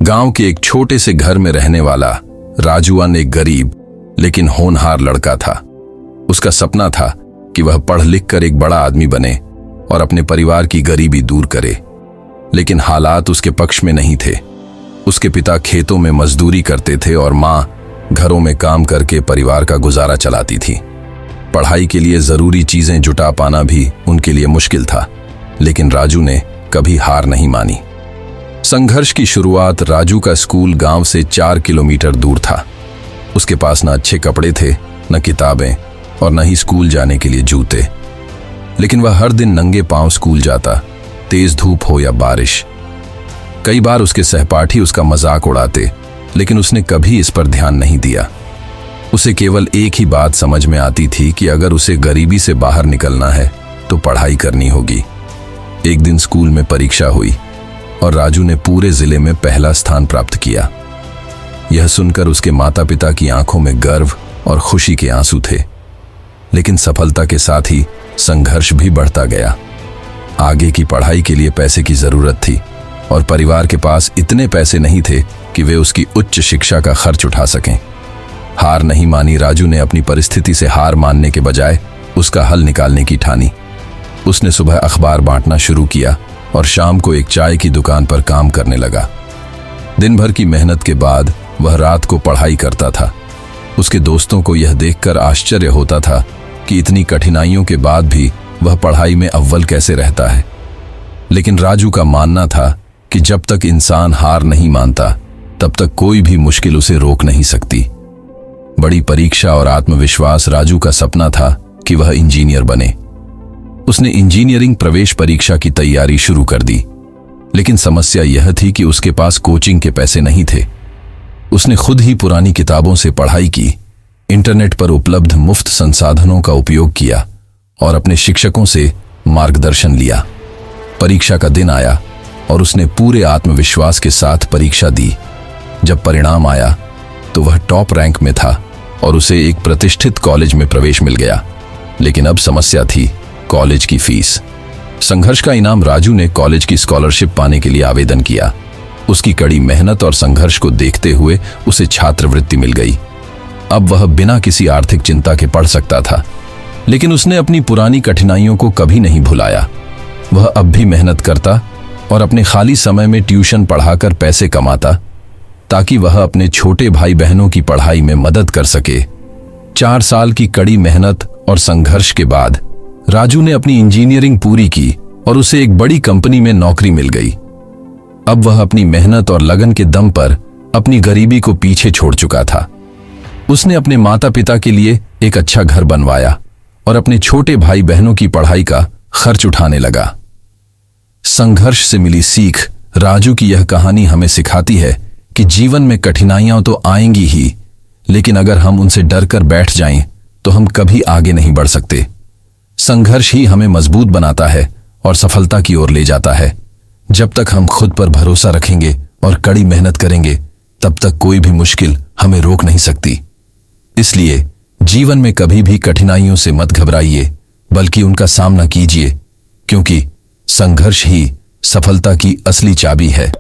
गांव के एक छोटे से घर में रहने वाला राजूअन एक गरीब लेकिन होनहार लड़का था। उसका सपना था कि वह पढ़ लिख कर एक बड़ा आदमी बने और अपने परिवार की गरीबी दूर करे, लेकिन हालात उसके पक्ष में नहीं थे। उसके पिता खेतों में मजदूरी करते थे और माँ घरों में काम करके परिवार का गुजारा चलाती थी। पढ़ाई के लिए जरूरी चीजें जुटा पाना भी उनके लिए मुश्किल था, लेकिन राजू ने कभी हार नहीं मानी। संघर्ष की शुरुआत राजू का स्कूल गांव से 4 किलोमीटर दूर था। उसके पास न अच्छे कपड़े थे, न किताबें और न ही स्कूल जाने के लिए जूते, लेकिन वह हर दिन नंगे पांव स्कूल जाता, तेज धूप हो या बारिश। कई बार उसके सहपाठी उसका मजाक उड़ाते, लेकिन उसने कभी इस पर ध्यान नहीं दिया। उसे केवल एक ही बात समझ में आती थी कि अगर उसे गरीबी से बाहर निकलना है तो पढ़ाई करनी होगी। एक दिन स्कूल में परीक्षा हुई और राजू ने पूरे जिले में पहला स्थान प्राप्त किया। यह सुनकर उसके माता पिता की आंखों में गर्व और खुशी के आंसू थे, लेकिन सफलता के साथ ही संघर्ष भी बढ़ता गया। आगे की पढ़ाई के लिए पैसे की जरूरत थी और परिवार के पास इतने पैसे नहीं थे कि वे उसकी उच्च शिक्षा का खर्च उठा सकें। हार नहीं मानी राजू ने अपनी परिस्थिति से हार मानने के बजाय उसका हल निकालने की ठानी। उसने सुबह अखबार बांटना शुरू किया और शाम को एक चाय की दुकान पर काम करने लगा। दिन भर की मेहनत के बाद वह रात को पढ़ाई करता था। उसके दोस्तों को यह देखकर आश्चर्य होता था कि इतनी कठिनाइयों के बाद भी वह पढ़ाई में अव्वल कैसे रहता है, लेकिन राजू का मानना था कि जब तक इंसान हार नहीं मानता तब तक कोई भी मुश्किल उसे रोक नहीं सकती। बड़ी परीक्षा और आत्मविश्वास राजू का सपना था कि वह इंजीनियर बने। उसने इंजीनियरिंग प्रवेश परीक्षा की तैयारी शुरू कर दी, लेकिन समस्या यह थी कि उसके पास कोचिंग के पैसे नहीं थे। उसने खुद ही पुरानी किताबों से पढ़ाई की, इंटरनेट पर उपलब्ध मुफ्त संसाधनों का उपयोग किया और अपने शिक्षकों से मार्गदर्शन लिया। परीक्षा का दिन आया और उसने पूरे आत्मविश्वास के साथ परीक्षा दी। जब परिणाम आया तो वह टॉप रैंक में था और उसे एक प्रतिष्ठित कॉलेज में प्रवेश मिल गया, लेकिन अब समस्या थी कॉलेज की फीस। संघर्ष का इनाम राजू ने कॉलेज की स्कॉलरशिप पाने के लिए आवेदन किया। उसकी कड़ी मेहनत और संघर्ष को देखते हुए उसे छात्रवृत्ति मिल गई। अब वह बिना किसी आर्थिक चिंता के पढ़ सकता था, लेकिन उसने अपनी पुरानी कठिनाइयों को कभी नहीं भुलाया। वह अब भी मेहनत करता और अपने खाली समय में ट्यूशन पढ़ाकर पैसे कमाता, ताकि वह अपने छोटे भाई बहनों की पढ़ाई में मदद कर सके। 4 साल की कड़ी मेहनत और संघर्ष के बाद राजू ने अपनी इंजीनियरिंग पूरी की और उसे एक बड़ी कंपनी में नौकरी मिल गई। अब वह अपनी मेहनत और लगन के दम पर अपनी गरीबी को पीछे छोड़ चुका था। उसने अपने माता पिता के लिए एक अच्छा घर बनवाया और अपने छोटे भाई बहनों की पढ़ाई का खर्च उठाने लगा। संघर्ष से मिली सीख राजू की यह कहानी हमें सिखाती है कि जीवन में कठिनाइयां तो आएंगी ही, लेकिन अगर हम उनसे डरकर बैठ जाएं तो हम कभी आगे नहीं बढ़ सकते। संघर्ष ही हमें मजबूत बनाता है और सफलता की ओर ले जाता है। जब तक हम खुद पर भरोसा रखेंगे और कड़ी मेहनत करेंगे, तब तक कोई भी मुश्किल हमें रोक नहीं सकती। इसलिए जीवन में कभी भी कठिनाइयों से मत घबराइए, बल्कि उनका सामना कीजिए, क्योंकि संघर्ष ही सफलता की असली चाबी है।